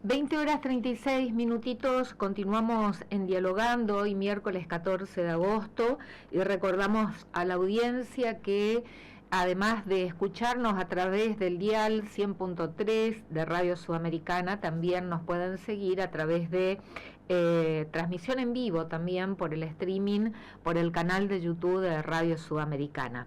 20 horas 36 minutitos, continuamos en Dialogando, hoy miércoles 14 de agosto, y recordamos a la audiencia que además de escucharnos a través del dial 100.3 de Radio Sudamericana, también nos pueden seguir a través de transmisión en vivo, también por el streaming, por el canal de YouTube de Radio Sudamericana.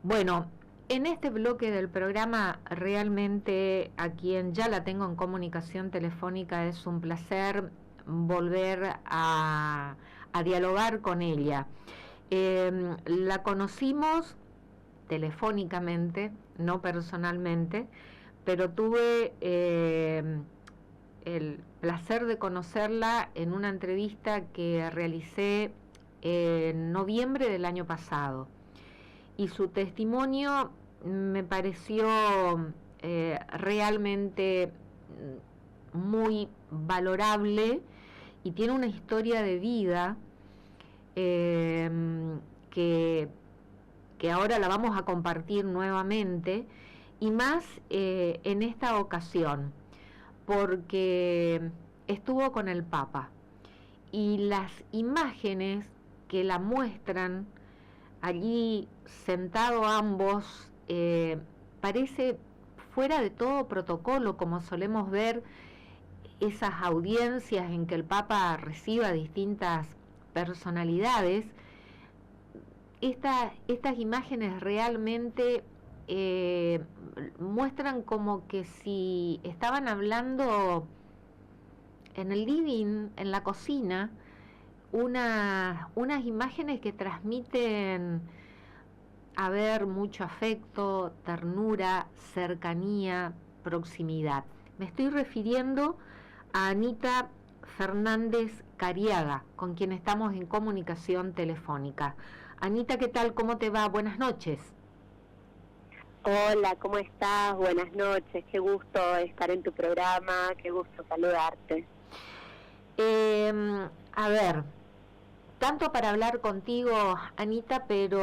Bueno, en este bloque del programa, realmente a quien ya la tengo en comunicación telefónica es un placer volver a dialogar con ella. La conocimos telefónicamente, no personalmente, pero tuve el placer de conocerla en una entrevista que realicé en noviembre del año pasado. Y su testimonio me pareció realmente muy valorable y tiene una historia de vida que ahora la vamos a compartir nuevamente, y más en esta ocasión, porque estuvo con el Papa y las imágenes que la muestran allí sentado ambos, parece fuera de todo protocolo, como solemos ver esas audiencias en que el Papa recibe a distintas personalidades. Estas imágenes realmente muestran como que si estaban hablando en el living, en la cocina, unas imágenes que transmiten, a ver, mucho afecto, ternura, cercanía, proximidad. Me estoy refiriendo a Anita Fernández Cariaga, con quien estamos en comunicación telefónica. Anita, ¿qué tal? ¿Cómo te va? Buenas noches. Hola, ¿cómo estás? Buenas noches, qué gusto estar en tu programa, qué gusto saludarte. A ver, tanto para hablar contigo, Anita, pero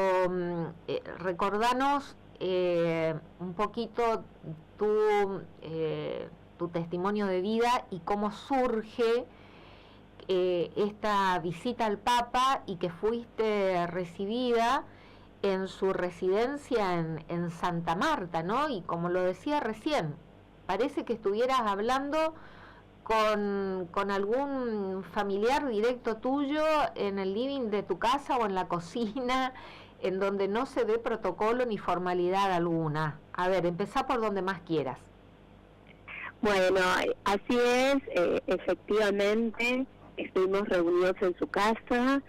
recordanos un poquito tu testimonio de vida y cómo surge esta visita al Papa y que fuiste recibida en su residencia en Santa Marta, ¿no? Y como lo decía recién, parece que estuvieras hablando con algún familiar directo tuyo en el living de tu casa o en la cocina, en donde no se ve protocolo ni formalidad alguna. A ver, empezá por donde más quieras. Bueno, así es, efectivamente, estuvimos reunidos en su casa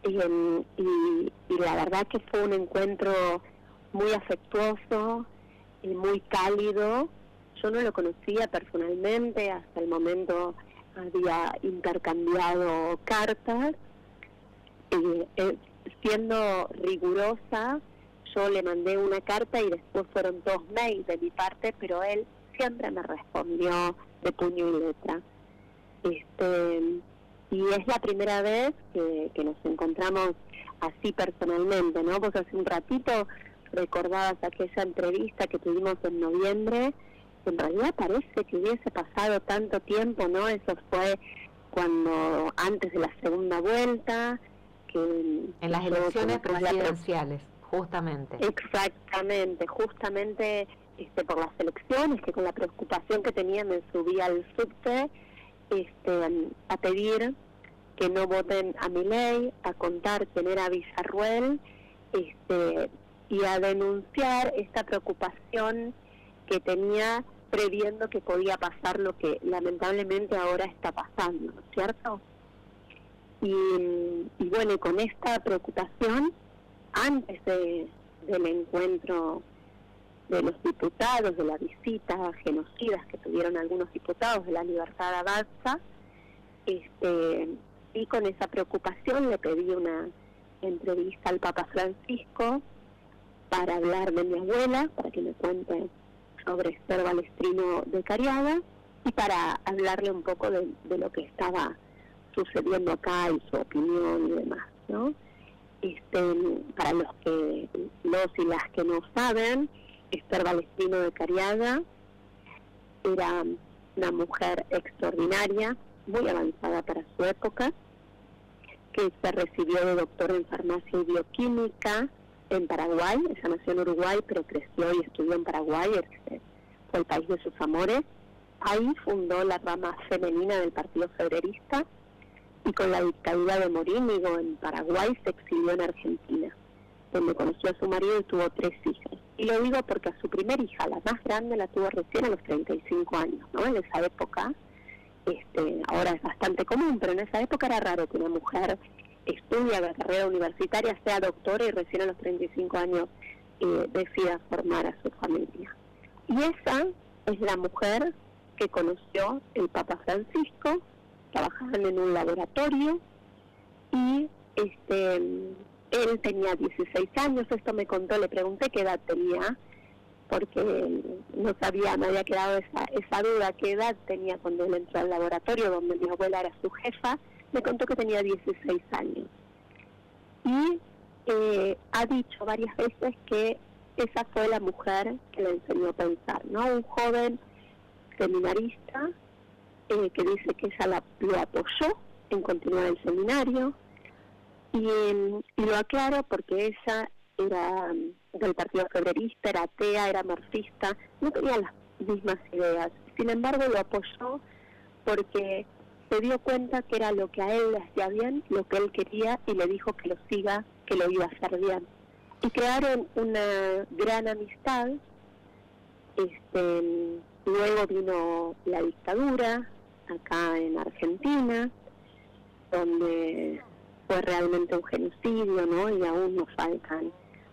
y la verdad que fue un encuentro muy afectuoso y muy cálido. Yo no lo conocía personalmente, hasta el momento había intercambiado cartas. Siendo rigurosa, yo le mandé una carta y después fueron 2 mails de mi parte, pero él siempre me respondió de puño y letra. Y es la primera vez que nos encontramos así personalmente, ¿no? Vos hace un ratito recordabas aquella entrevista que tuvimos en noviembre. En realidad parece que hubiese pasado tanto tiempo, ¿no? Eso fue cuando, antes de la segunda vuelta, que en las elecciones presidenciales, justamente. Exactamente, justamente por las elecciones, que con la preocupación que tenía me subí al subte a pedir que no voten a Milei, a contar quién era Villarruel, y a denunciar esta preocupación que tenía, previendo que podía pasar lo que lamentablemente ahora está pasando, ¿no es cierto? Y bueno, con esta preocupación, antes del encuentro de los diputados, de la visita genocidas que tuvieron algunos diputados de la Libertad Avanza, y con esa preocupación le pedí una entrevista al Papa Francisco para hablar de mi abuela, para que me cuente sobre Esther Balestrino de Cariaga y para hablarle un poco de lo que estaba sucediendo acá y su opinión y demás, ¿no? Para los y las que no saben, Esther Balestrino de Cariaga era una mujer extraordinaria, muy avanzada para su época, que se recibió de doctor en farmacia y bioquímica en Paraguay. Ella nació en Uruguay, pero creció y estudió en Paraguay, fue el país de sus amores. Ahí fundó la rama femenina del Partido Febrerista, y con la dictadura de Morínigo en Paraguay se exilió en Argentina, donde conoció a su marido y tuvo 3 hijas. Y lo digo porque a su primer hija, la más grande, la tuvo recién a los 35 años, ¿no? En esa época, ahora es bastante común, pero en esa época era raro que una mujer estudie la carrera universitaria, sea doctora y recién a los 35 años decida formar a su familia. Y esa es la mujer que conoció el Papa Francisco. Trabajaban en un laboratorio y él tenía 16 años, esto me contó, le pregunté qué edad tenía, porque no sabía, me había quedado esa duda, qué edad tenía cuando él entró al laboratorio donde mi abuela era su jefa. Me contó que tenía 16 años. Y ha dicho varias veces que esa fue la mujer que le enseñó a pensar, ¿no? Un joven seminarista que dice que ella lo apoyó en continuar el seminario, y lo aclaro porque ella era del Partido Febrerista, era atea, era marxista, no tenía las mismas ideas. Sin embargo, lo apoyó porque se dio cuenta que era lo que a él le hacía bien, lo que él quería, y le dijo que lo siga, que lo iba a hacer bien. Y crearon una gran amistad. Luego vino la dictadura acá en Argentina, donde fue realmente un genocidio, ¿no? Y aún nos faltan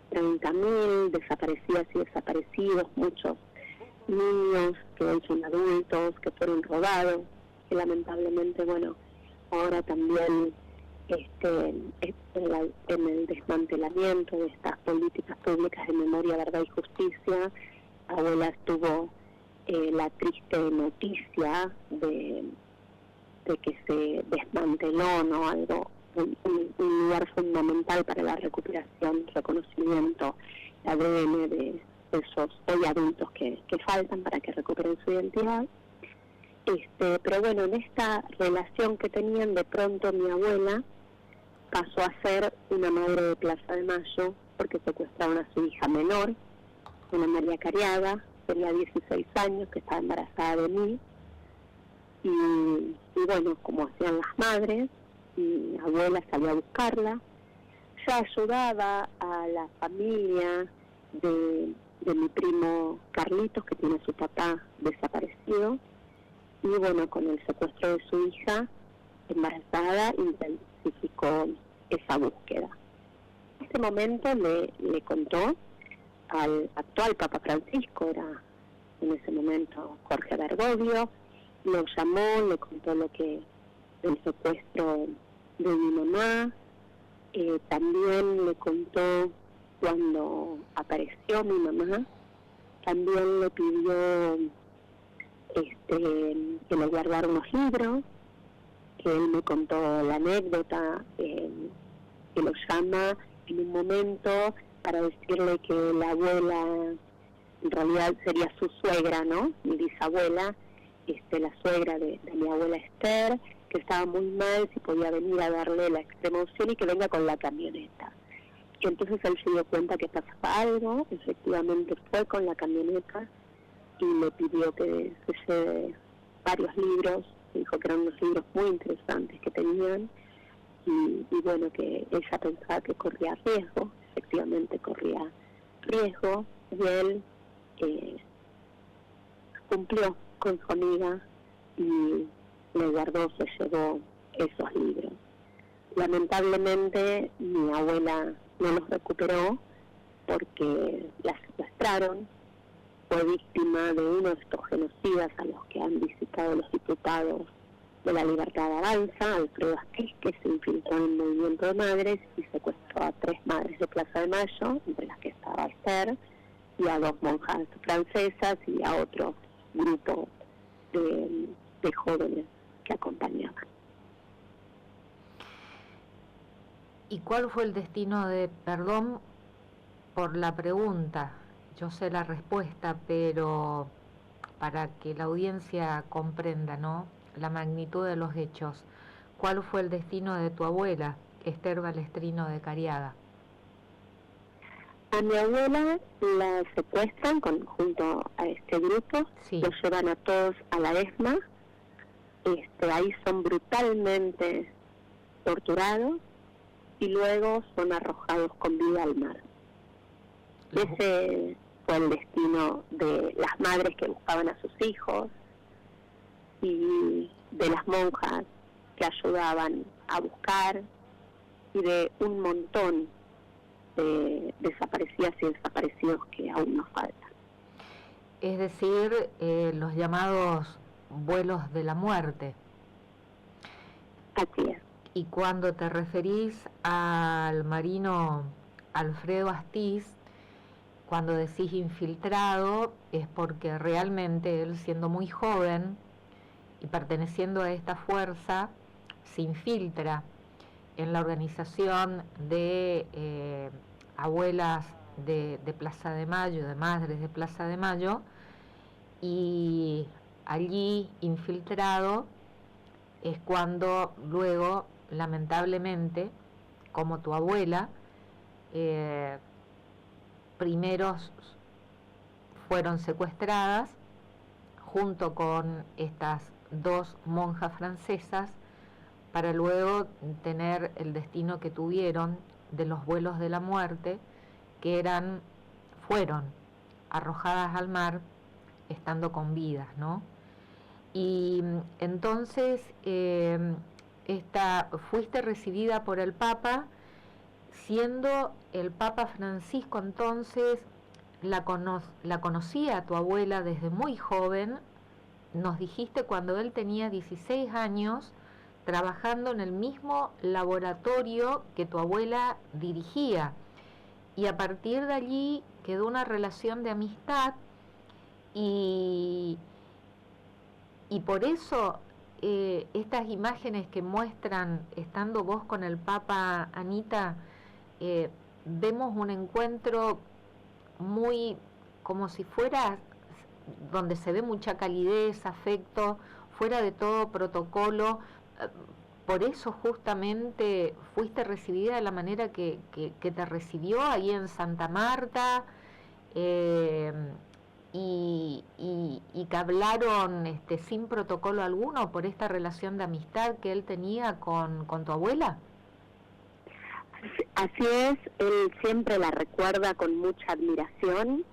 30.000 desaparecidas y desaparecidos, muchos niños que hoy son adultos, que fueron robados, que lamentablemente, bueno, ahora también en el desmantelamiento de estas políticas públicas de memoria, verdad y justicia, abuela tuvo la triste noticia de que se desmanteló, ¿no? Un lugar fundamental para la recuperación, reconocimiento, el ADN de esos hoy adultos que faltan para que recuperen su identidad. Pero bueno, en esta relación que tenían, de pronto mi abuela pasó a ser una madre de Plaza de Mayo, porque secuestraron a su hija menor, una María Cariaga, tenía 16 años, que estaba embarazada de mí, y bueno, como hacían las madres, mi abuela salió a buscarla. Ya ayudaba a la familia de mi primo Carlitos, que tiene a su papá desaparecido, y bueno, con el secuestro de su hija embarazada intensificó esa búsqueda. En este momento le contó al actual Papa Francisco, era en ese momento Jorge Bergoglio, lo llamó, le contó el secuestro de mi mamá, también le contó cuando apareció mi mamá, también le pidió que le guardara unos libros, que él me contó la anécdota, que lo llama en un momento para decirle que la abuela en realidad sería su suegra, ¿no? Mi bisabuela, la suegra de mi abuela Esther, que estaba muy mal, si podía venir a darle la extrema unción y que venga con la camioneta. Y entonces él se dio cuenta que pasaba algo, efectivamente fue con la camioneta y le pidió que se lleve varios libros, dijo que eran unos libros muy interesantes que tenían, y bueno, que ella pensaba que corría riesgo, efectivamente corría riesgo, y él cumplió con su amiga y le guardó, se llevó esos libros. Lamentablemente mi abuela no los recuperó porque la secuestraron, fue víctima de uno de estos genocidas a los que han visitado los diputados de la Libertad Avanza, Alfredo Asquez, que se infiltró en el movimiento de madres y secuestró a 3 madres de Plaza de Mayo, entre las que estaba Esther, y a 2 monjas francesas y a otro grupo de jóvenes que acompañaban. ¿Y cuál fue el destino de, perdón por la pregunta, yo sé la respuesta, pero para que la audiencia comprenda, ¿no?, la magnitud de los hechos. ¿Cuál fue el destino de tu abuela, Esther Balestrino de Cariaga? A mi abuela la secuestran junto a este grupo, Sí. los llevan a todos a la ESMA, ahí son brutalmente torturados y luego son arrojados con vida al mar. Ese fue el destino de las madres que buscaban a sus hijos y de las monjas que ayudaban a buscar y de un montón de desaparecidas y desaparecidos que aún nos faltan. Es decir, los llamados vuelos de la muerte. Así es. Y cuando te referís al marino Alfredo Astiz, cuando decís infiltrado, es porque realmente él, siendo muy joven y perteneciendo a esta fuerza, se infiltra en la organización de abuelas de Plaza de Mayo, de madres de Plaza de Mayo, y allí infiltrado es cuando luego, lamentablemente, como tu abuela, primeros fueron secuestradas junto con estas dos monjas francesas, para luego tener el destino que tuvieron de los vuelos de la muerte, que fueron arrojadas al mar estando con vidas, ¿no? Y entonces fuiste recibida por el Papa, siendo el Papa Francisco entonces, la conocía a tu abuela desde muy joven, nos dijiste cuando él tenía 16 años, trabajando en el mismo laboratorio que tu abuela dirigía, y a partir de allí quedó una relación de amistad, y por eso estas imágenes que muestran, estando vos con el Papa, Anita, vemos un encuentro muy, como si fuera, donde se ve mucha calidez, afecto, fuera de todo protocolo. Por eso justamente fuiste recibida de la manera que te recibió ahí en Santa Marta, y que hablaron sin protocolo alguno por esta relación de amistad que él tenía con tu abuela. Así es, él siempre la recuerda con mucha admiración.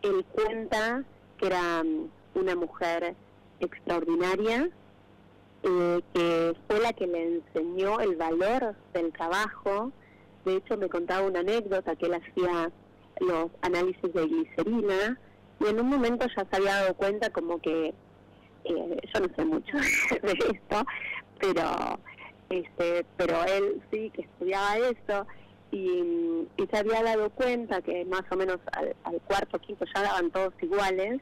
Él cuenta que era una mujer extraordinaria, que fue la que le enseñó el valor del trabajo. De hecho, me contaba una anécdota que él hacía los análisis de glicerina y en un momento ya se había dado cuenta como que, yo no sé mucho de esto, pero él sí que estudiaba eso y se había dado cuenta que más o menos al cuarto o quinto ya daban todos iguales.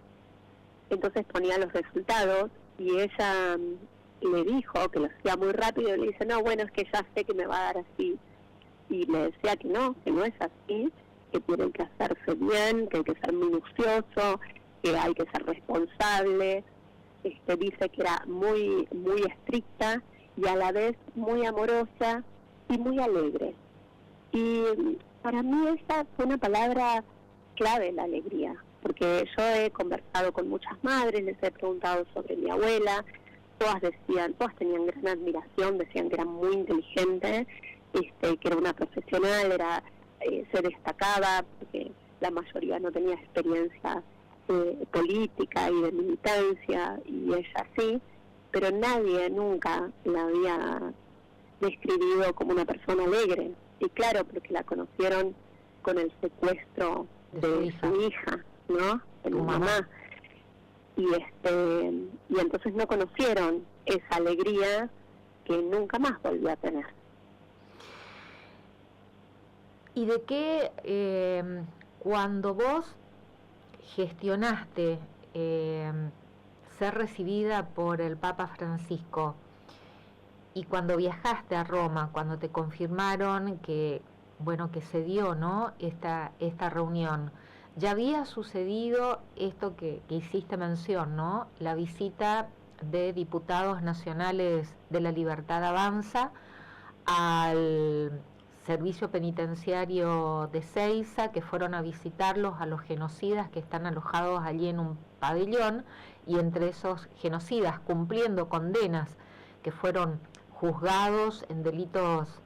Entonces ponía los resultados y ella le dijo que lo hacía muy rápido y le dice, no, bueno, es que ya sé que me va a dar así. Y le decía que no es así, que tienen que hacerse bien, que hay que ser minucioso, que hay que ser responsable. Dice que era muy, muy estricta y a la vez muy amorosa y muy alegre. Y para mí esa fue una palabra clave, la alegría, porque yo he conversado con muchas madres, les he preguntado sobre mi abuela, todas tenían gran admiración, decían que era muy inteligente, que era una profesional, se destacaba, porque la mayoría no tenía experiencia política y de militancia, y ella sí, pero nadie nunca la había describido como una persona alegre. Y claro, porque la conocieron con el secuestro de su hija, ¿no? De mi mamá. Y entonces no conocieron esa alegría que nunca más volvió a tener. ¿Y de qué, cuando vos gestionaste ser recibida por el Papa Francisco y cuando viajaste a Roma, cuando te confirmaron que se dio, ¿no?, esta reunión, Ya había sucedido esto que hiciste mención, ¿no? La visita de diputados nacionales de la Libertad Avanza al servicio penitenciario de Seiza, que fueron a visitarlos a los genocidas que están alojados allí en un pabellón, y entre esos genocidas cumpliendo condenas que fueron juzgados en delitos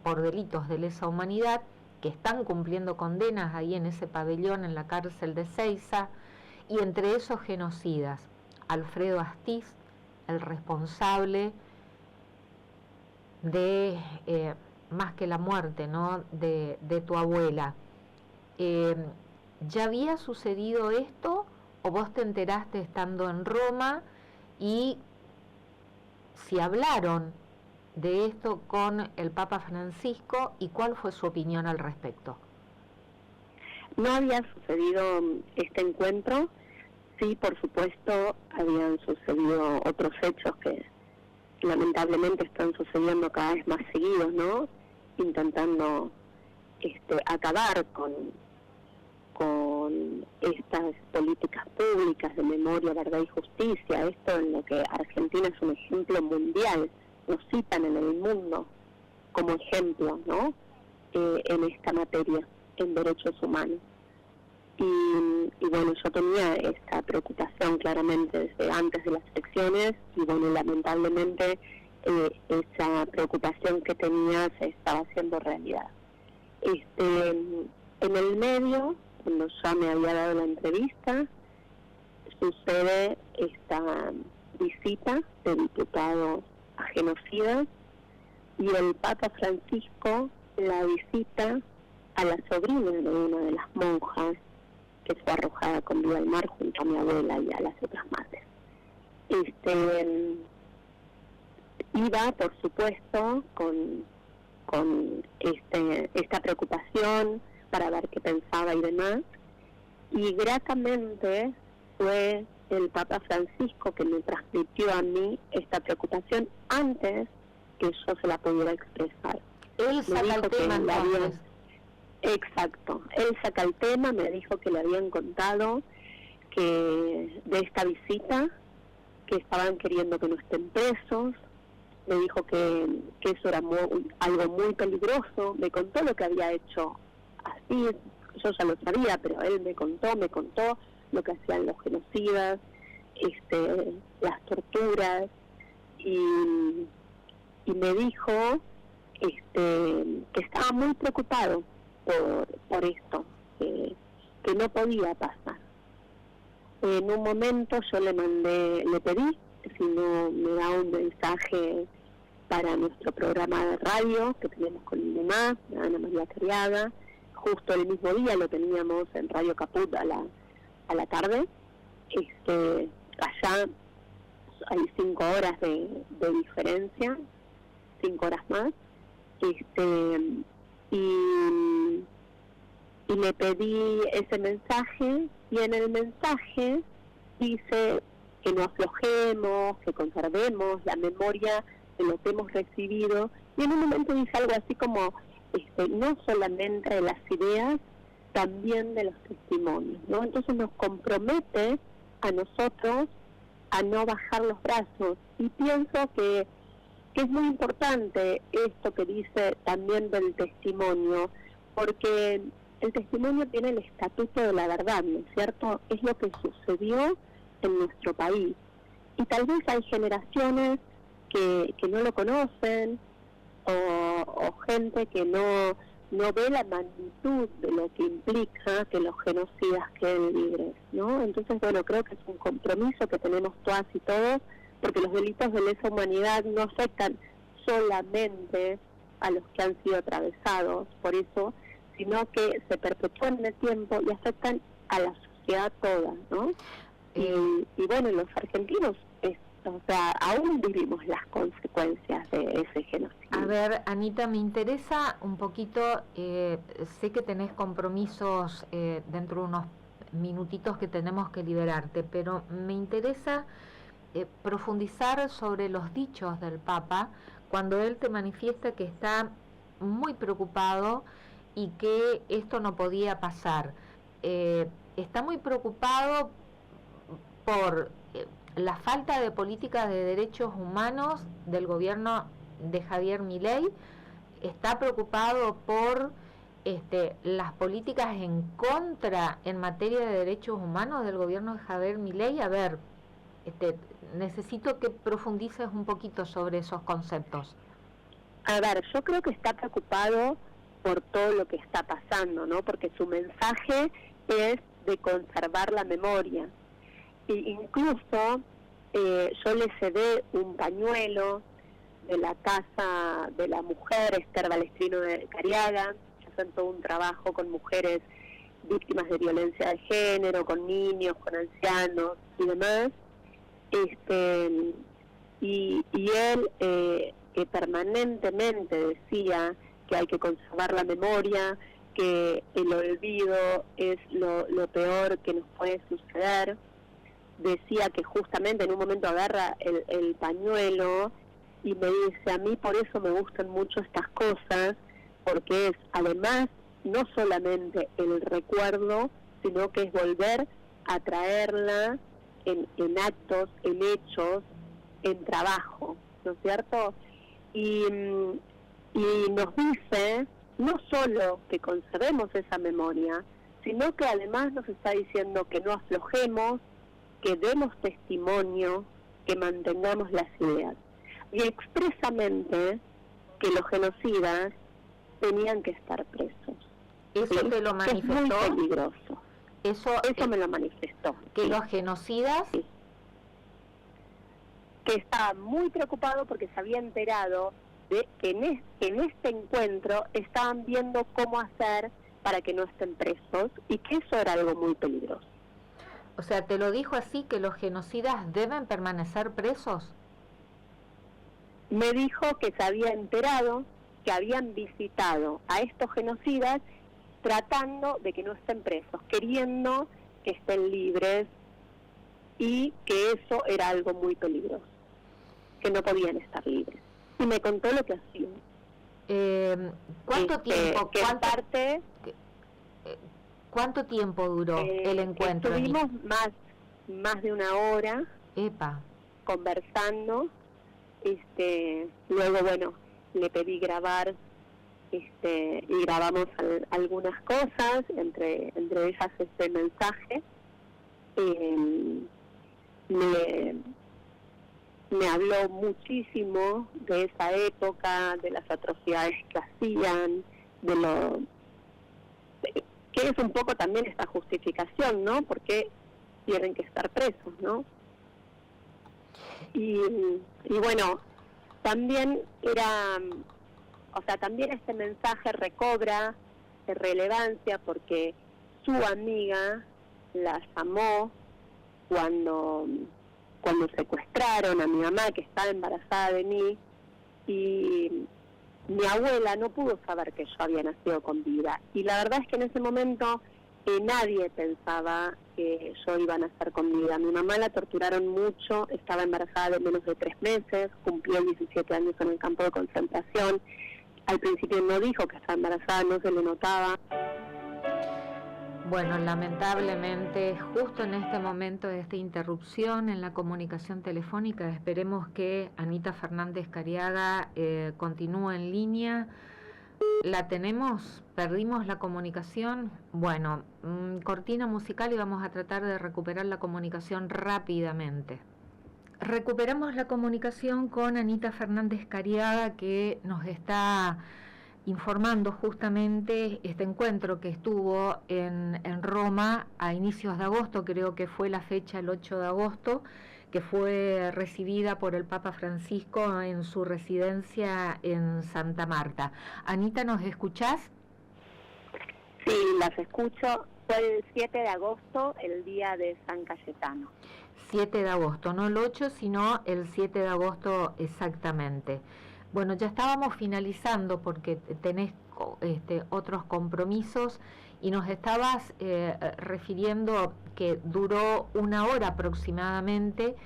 por delitos de lesa humanidad, que están cumpliendo condenas ahí en ese pabellón en la cárcel de Seiza, y entre esos genocidas Alfredo Astiz, el responsable de más que la muerte, ¿no?, de tu abuela. ¿Ya había sucedido esto o vos te enteraste estando en Roma? Y si hablaron de esto con el Papa Francisco, ¿y cuál fue su opinión al respecto? No había sucedido este encuentro. Sí, por supuesto, habían sucedido otros hechos que lamentablemente están sucediendo cada vez más seguidos, ¿no? Intentando acabar con estas políticas públicas de memoria, verdad y justicia. Esto en lo que Argentina es un ejemplo mundial, nos citan en el mundo como ejemplo, ¿no? En esta materia, en derechos humanos. Y bueno, yo tenía esta preocupación claramente desde antes de las elecciones, y bueno, lamentablemente esa preocupación que tenía se estaba haciendo realidad. En el medio, cuando ya me había dado la entrevista, sucede esta visita de diputados a genocidas, y el Papa Francisco la visita a la sobrina de una de las monjas que fue arrojada con vida al mar junto a mi abuela y a las otras madres. Iba, por supuesto, con esta preocupación para ver qué pensaba y demás, y gratamente fue el Papa Francisco que me transmitió a mí esta preocupación antes que yo se la pudiera expresar. Él saca el tema entonces. Exacto, él saca el tema, me dijo que le habían contado que de esta visita, que estaban queriendo que no estén presos, me dijo que eso era algo muy peligroso, me contó lo que había hecho así, yo ya lo sabía, pero él me contó lo que hacían los genocidas, las torturas, y me dijo que estaba muy preocupado por esto, que no podía pasar. En un momento yo le pedí si no me da un mensaje para nuestro programa de radio que tenemos con mi mamá, Ana María Criada. Justo el mismo día lo teníamos en Radio Caput a la tarde. Allá hay 5 horas de diferencia, 5 horas más. Y le pedí ese mensaje, y en el mensaje dice que no aflojemos, que conservemos la memoria de lo que hemos recibido, y en un momento dice algo así como no solamente de las ideas, también de los testimonios, ¿no? Entonces nos compromete a nosotros a no bajar los brazos, y pienso que es muy importante esto que dice también del testimonio, porque el testimonio tiene el estatuto de la verdad, ¿no es cierto? Es lo que sucedió en nuestro país. Y tal vez hay generaciones que no lo conocen, o gente que no ve la magnitud de lo que implica que los genocidas queden libres, ¿no? Entonces, bueno, creo que es un compromiso que tenemos todas y todos, porque los delitos de lesa humanidad no afectan solamente a los que han sido atravesados por eso, sino que se perpetúan en el tiempo y afectan a la sociedad toda, ¿no? Y bueno, los argentinos, aún vivimos las consecuencias de ese genocidio. A ver, Anita, me interesa un poquito, sé que tenés compromisos dentro de unos minutitos que tenemos que liberarte, pero me interesa profundizar sobre los dichos del Papa cuando él te manifiesta que está muy preocupado y que esto no podía pasar. está muy preocupado por la falta de políticas de derechos humanos del gobierno de Javier Milei, está preocupado por las políticas en contra en materia de derechos humanos del gobierno de Javier Milei. A ver, necesito que profundices un poquito sobre esos conceptos. A ver, yo creo que está preocupado por todo lo que está pasando, ¿no? Porque su mensaje es de conservar la memoria. E incluso yo le cedí un pañuelo de la Casa de la Mujer, Esther Balestrino de Cariaga, que hacen todo un trabajo con mujeres víctimas de violencia de género, con niños, con ancianos y demás. Y él que permanentemente decía que hay que conservar la memoria, que el olvido es lo peor que nos puede suceder. Decía que justamente en un momento agarra el pañuelo y me dice, a mí por eso me gustan mucho estas cosas, porque es además no solamente el recuerdo, sino que es volver a traerla en actos, en hechos, en trabajo, ¿no es cierto? Y nos dice no solo que conservemos esa memoria, sino que además nos está diciendo que no aflojemos, que demos testimonio, que mantengamos las ideas. Y expresamente que los genocidas tenían que estar presos. ¿Eso te lo manifestó? Es muy peligroso. Eso me lo manifestó. ¿Que los genocidas? Sí. Que estaba muy preocupado porque se había enterado de que en este encuentro estaban viendo cómo hacer para que no estén presos y que eso era algo muy peligroso. O sea, ¿te lo dijo así, que los genocidas deben permanecer presos? Me dijo que se había enterado que habían visitado a estos genocidas tratando de que no estén presos, queriendo que estén libres y que eso era algo muy peligroso, que no podían estar libres. Y me contó lo que hacían. ¿Cuánto tiempo? ¿Cuánto tiempo duró el encuentro? Estuvimos más de una hora. Epa. Conversando. Luego, bueno, le pedí grabar y grabamos algunas cosas, entre ellas este mensaje. Me habló muchísimo de esa época, de las atrocidades que hacían, que es un poco también esta justificación, ¿no? Porque tienen que estar presos, ¿no? Y bueno, también también este mensaje recobra relevancia porque su amiga la llamó cuando secuestraron a mi mamá, que estaba embarazada de mí, y mi abuela no pudo saber que yo había nacido con vida. Y la verdad es que en ese momento nadie pensaba que yo iba a nacer con vida. Mi mamá la torturaron mucho, estaba embarazada de menos de 3 meses, cumplió 17 años en el campo de concentración. Al principio no dijo que estaba embarazada, no se le notaba. Bueno, lamentablemente, justo en este momento de esta interrupción en la comunicación telefónica, esperemos que Anita Fernández Cariaga continúe en línea. ¿La tenemos? ¿Perdimos la comunicación? Bueno, cortina musical y vamos a tratar de recuperar la comunicación rápidamente. Recuperamos la comunicación con Anita Fernández Cariaga, que nos está informando justamente este encuentro que estuvo en Roma a inicios de agosto, creo que fue la fecha el 8 de agosto, que fue recibida por el Papa Francisco en su residencia en Santa Marta. Anita, ¿nos escuchás? Sí, las escucho. Fue el 7 de agosto, el día de San Cayetano. 7 de agosto, no el 8, sino el 7 de agosto exactamente. Bueno, ya estábamos finalizando porque tenés otros compromisos y nos estabas refiriendo que duró 1 hora aproximadamente,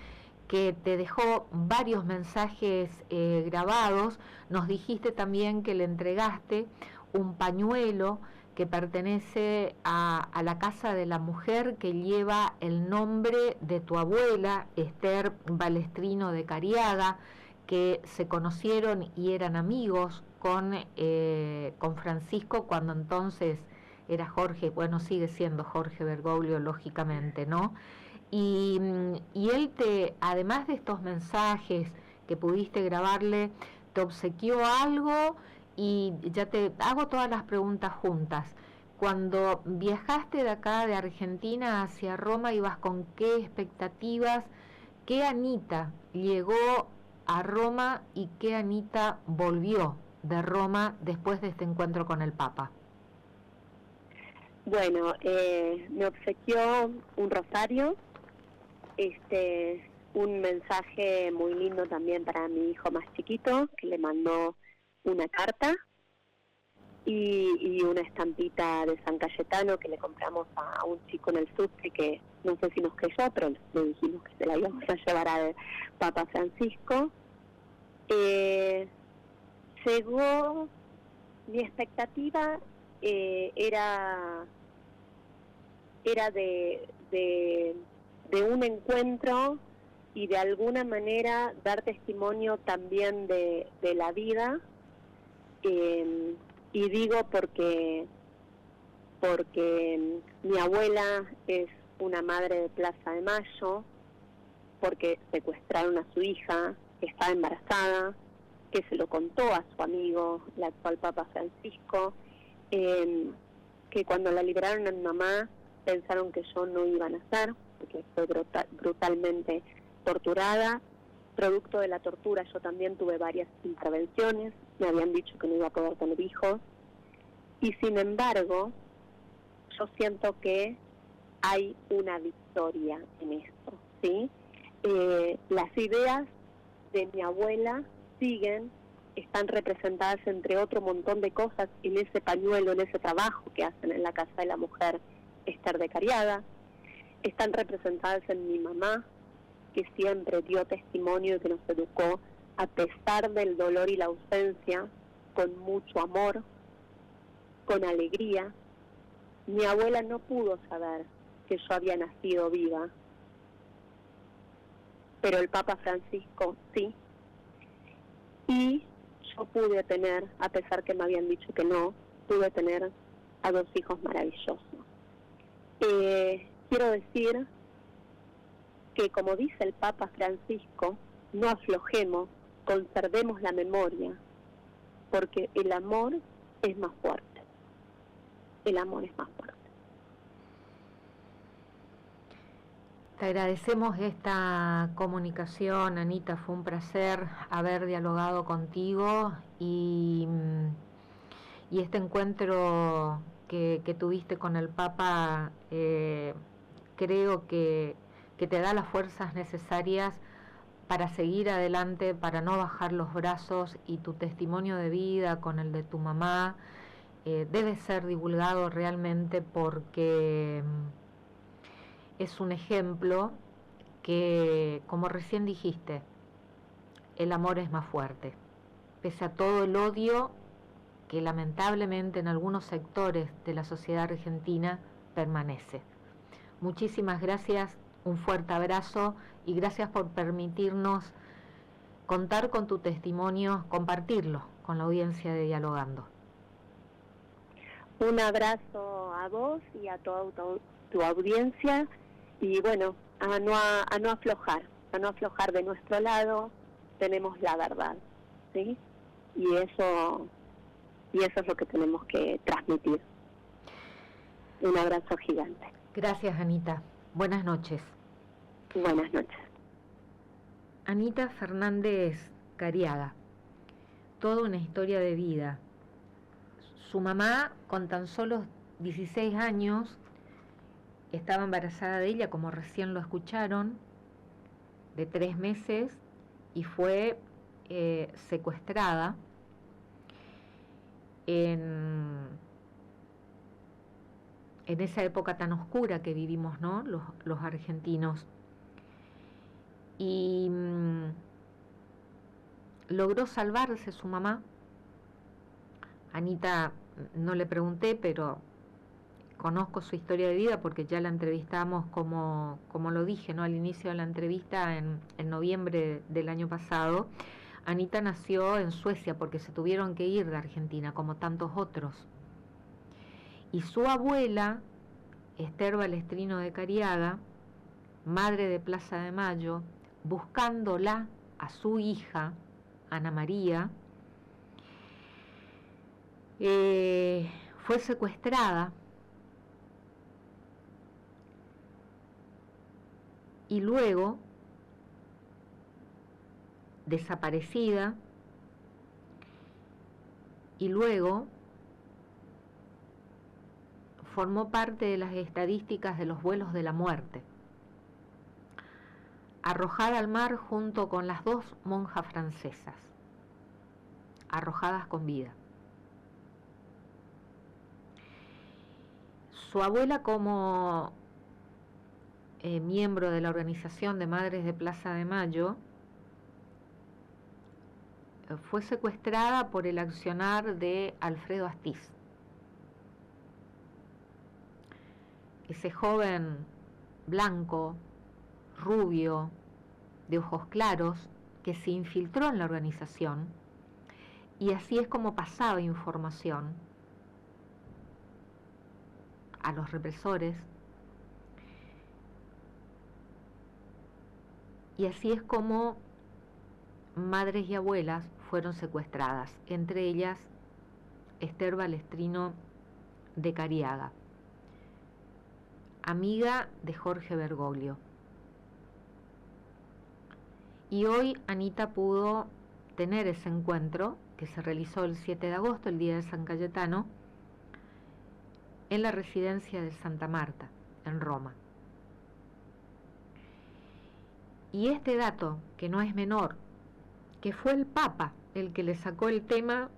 que te dejó varios mensajes grabados. Nos dijiste también que le entregaste un pañuelo que pertenece a la Casa de la Mujer, que lleva el nombre de tu abuela, Esther Balestrino de Cariaga, que se conocieron y eran amigos con Francisco cuando entonces era Jorge, bueno, sigue siendo Jorge Bergoglio, lógicamente, ¿no? Y él además de estos mensajes que pudiste grabarle, te obsequió algo. Y ya te hago todas las preguntas juntas. Cuando viajaste de acá, de Argentina hacia Roma, ¿ibas con qué expectativas? ¿Qué Anita llegó a Roma y qué Anita volvió de Roma después de este encuentro con el Papa? Bueno, me obsequió un rosario, un mensaje muy lindo también para mi hijo más chiquito, que le mandó una carta y una estampita de San Cayetano que le compramos a un chico en el subte, que no sé si nos creyó, pero le dijimos que se la íbamos a llevar al Papa Francisco. Llegó, mi expectativa era de un encuentro y de alguna manera dar testimonio también de la vida. Y digo porque mi abuela es una madre de Plaza de Mayo, porque secuestraron a su hija, que estaba embarazada, que se lo contó a su amigo, el actual Papa Francisco, que cuando la liberaron a mi mamá pensaron que yo no iba a nacer, porque fue brutalmente torturada. Producto de la tortura yo también tuve varias intervenciones, me habían dicho que no iba a poder tener hijos, y sin embargo yo siento que hay una victoria en esto, ¿sí? Las ideas de mi abuela están representadas entre otro montón de cosas en ese pañuelo, en ese trabajo que hacen en la Casa de la Mujer Esther de Cariaga, están representadas en mi mamá, que siempre dio testimonio y que nos educó, a pesar del dolor y la ausencia, con mucho amor, con alegría. Mi abuela no pudo saber que yo había nacido viva, pero el Papa Francisco sí. Y yo pude tener, a pesar que me habían dicho que no, pude tener a 2 hijos maravillosos. Quiero decir que, como dice el Papa Francisco, no aflojemos, conservemos la memoria, porque el amor es más fuerte. El amor es más fuerte. Te agradecemos esta comunicación, Anita, fue un placer haber dialogado contigo y este encuentro que tuviste con el Papa, creo que te da las fuerzas necesarias para seguir adelante, para no bajar los brazos, y tu testimonio de vida con el de tu mamá debe ser divulgado realmente, porque es un ejemplo que, como recién dijiste, el amor es más fuerte. Pese a todo el odio que lamentablemente en algunos sectores de la sociedad argentina permanece. Muchísimas gracias, un fuerte abrazo y gracias por permitirnos contar con tu testimonio, compartirlo con la audiencia de Dialogando. Un abrazo a vos y a toda tu audiencia, y bueno, a no aflojar de nuestro lado. Tenemos la verdad, ¿sí? Y eso es lo que tenemos que transmitir. Un abrazo gigante. Gracias, Anita. Buenas noches. Buenas noches. Anita Fernández Cariaga, toda una historia de vida. Su mamá, con tan solo 16 años, estaba embarazada de ella, como recién lo escucharon, de 3 meses, y fue secuestrada en esa época tan oscura que vivimos, ¿no?, los argentinos. Y logró salvarse su mamá. Anita no le pregunté, pero conozco su historia de vida porque ya la entrevistamos, como lo dije, ¿no?, al inicio de la entrevista en noviembre del año pasado. Anita nació en Suecia porque se tuvieron que ir de Argentina, como tantos otros. Y su abuela, Esther Balestrino de Cariaga, madre de Plaza de Mayo, buscándola a su hija, Ana María, fue secuestrada y luego desaparecida, y luego formó parte de las estadísticas de los vuelos de la muerte, arrojada al mar junto con las 2 monjas francesas, arrojadas con vida. Su abuela, como miembro de la organización de Madres de Plaza de Mayo, fue secuestrada por el accionar de Alfredo Astiz, ese joven blanco, rubio, de ojos claros, que se infiltró en la organización, y así es como pasaba información a los represores, y así es como madres y abuelas fueron secuestradas, entre ellas Esther Balestrino de Cariaga, amiga de Jorge Bergoglio. Y hoy Anita pudo tener ese encuentro que se realizó el 7 de agosto, el día de San Cayetano, en la residencia de Santa Marta, en Roma. Y este dato, que no es menor, que fue el Papa el que le sacó el tema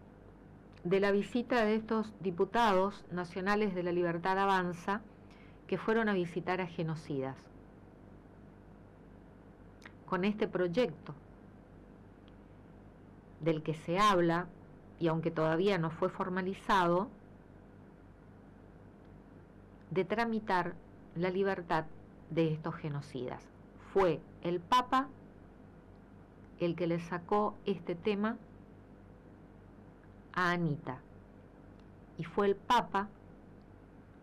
de la visita de estos diputados nacionales de la Libertad Avanza que fueron a visitar a genocidas, con este proyecto del que se habla, y aunque todavía no fue formalizado, de tramitar la libertad de estos genocidas. Fue el Papa el que le sacó este tema a Anita, y fue el Papa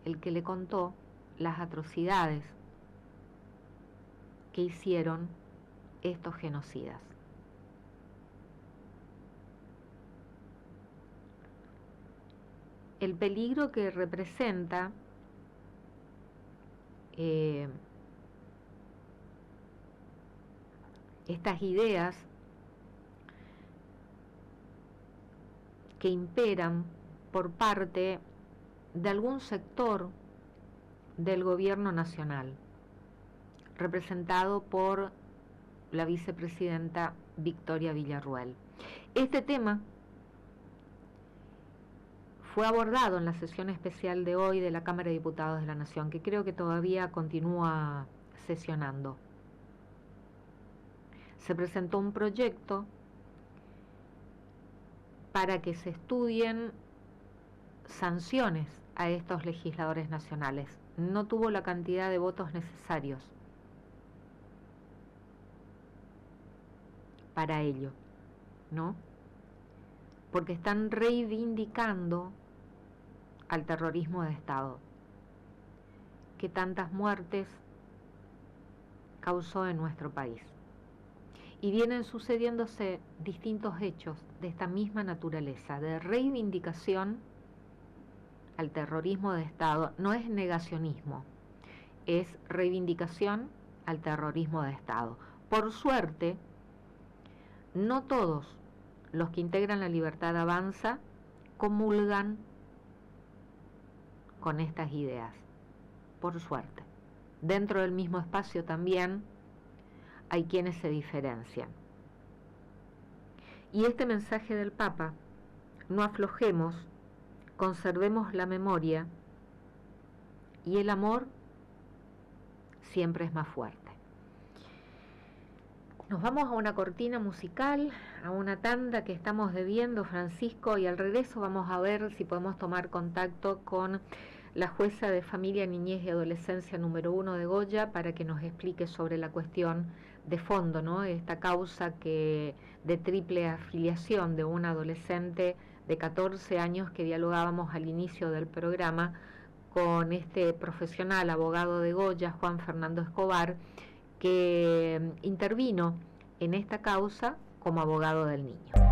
el que le contó las atrocidades que hicieron estos genocidas. El peligro que representa estas ideas que imperan por parte de algún sector del gobierno nacional, representado por la vicepresidenta Victoria Villarruel. Este tema fue abordado en la sesión especial de hoy de la Cámara de Diputados de la Nación, que creo que todavía continúa sesionando. Se presentó un proyecto para que se estudien sanciones a estos legisladores nacionales. No tuvo la cantidad de votos necesarios para ello, ¿no? Porque están reivindicando al terrorismo de Estado, que tantas muertes causó en nuestro país. Y vienen sucediéndose distintos hechos de esta misma naturaleza, de reivindicación al terrorismo de Estado. No es negacionismo, es reivindicación al terrorismo de Estado. Por suerte, no todos los que integran la Libertad Avanza comulgan con estas ideas, por suerte. Dentro del mismo espacio también hay quienes se diferencian. Y este mensaje del Papa: no aflojemos, conservemos la memoria, y el amor siempre es más fuerte. Nos vamos a una cortina musical, a una tanda que estamos debiendo, Francisco, y al regreso vamos a ver si podemos tomar contacto con la jueza de Familia, Niñez y Adolescencia número 1 de Goya para que nos explique sobre la cuestión de fondo, ¿no? Esta causa de triple afiliación de un adolescente de 14 años que dialogábamos al inicio del programa con este profesional abogado de Goya, Juan Fernando Escobar, que intervino en esta causa como abogado del niño.